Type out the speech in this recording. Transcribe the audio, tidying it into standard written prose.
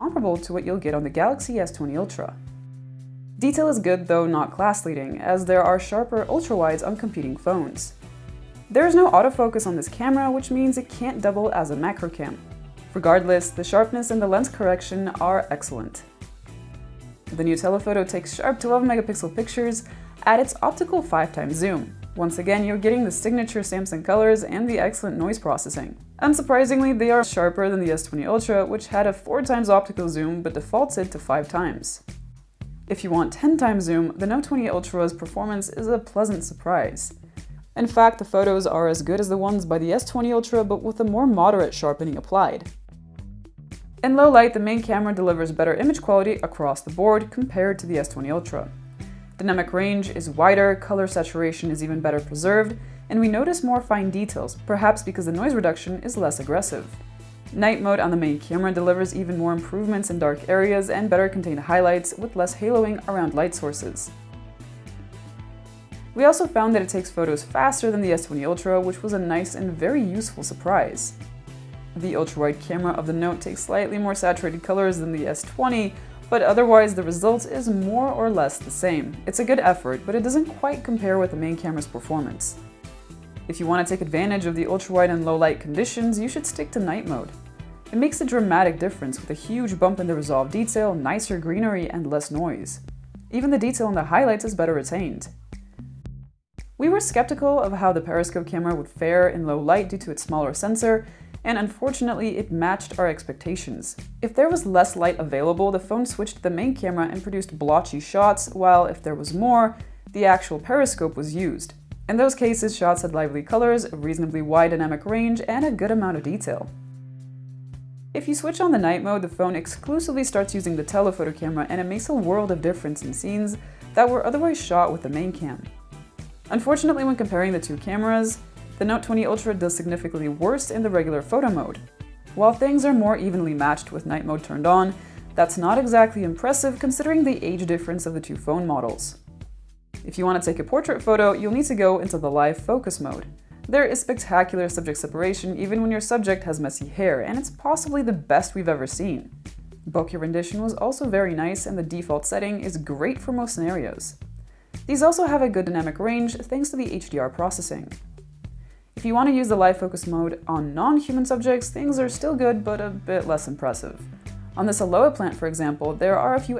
comparable to what you'll get on the Galaxy S20 Ultra. Detail is good, though not class-leading, as there are sharper ultra-wides on competing phones. There is no autofocus on this camera, which means it can't double as a macro cam. Regardless, the sharpness and the lens correction are excellent. The new telephoto takes sharp 12-megapixel pictures at its optical 5x zoom. Once again, you're getting the signature Samsung colors and the excellent noise processing. Unsurprisingly, they are sharper than the S20 Ultra, which had a 4x optical zoom but defaulted to 5x. If you want 10x zoom, the Note 20 Ultra's performance is a pleasant surprise. In fact, the photos are as good as the ones by the S20 Ultra, but with a more moderate sharpening applied. In low light, the main camera delivers better image quality across the board compared to the S20 Ultra. Dynamic range is wider, color saturation is even better preserved, and we notice more fine details, perhaps because the noise reduction is less aggressive. Night mode on the main camera delivers even more improvements in dark areas and better contained highlights with less haloing around light sources. We also found that it takes photos faster than the S20 Ultra, which was a nice and very useful surprise. The ultra-wide camera of the Note takes slightly more saturated colors than the S20, but otherwise the result is more or less the same. It's a good effort, but it doesn't quite compare with the main camera's performance. If you want to take advantage of the ultra-wide and low-light conditions, you should stick to night mode. It makes a dramatic difference with a huge bump in the resolve detail, nicer greenery, and less noise. Even the detail in the highlights is better retained. We were skeptical of how the periscope camera would fare in low light due to its smaller sensor, and unfortunately it matched our expectations. If there was less light available, the phone switched to the main camera and produced blotchy shots, while if there was more, the actual periscope was used. In those cases, shots had lively colors, a reasonably wide dynamic range, and a good amount of detail. If you switch on the night mode, the phone exclusively starts using the telephoto camera, and it makes a world of difference in scenes that were otherwise shot with the main cam. Unfortunately, when comparing the two cameras, the Note 20 Ultra does significantly worse in the regular photo mode. While things are more evenly matched with night mode turned on, that's not exactly impressive considering the age difference of the two phone models. If you want to take a portrait photo, you'll need to go into the live focus mode. There is spectacular subject separation even when your subject has messy hair, and it's possibly the best we've ever seen. Bokeh rendition was also very nice, and the default setting is great for most scenarios. These also have a good dynamic range thanks to the HDR processing. If you want to use the live focus mode on non-human subjects, things are still good but a bit less impressive. On this aloe plant, for example, there are a few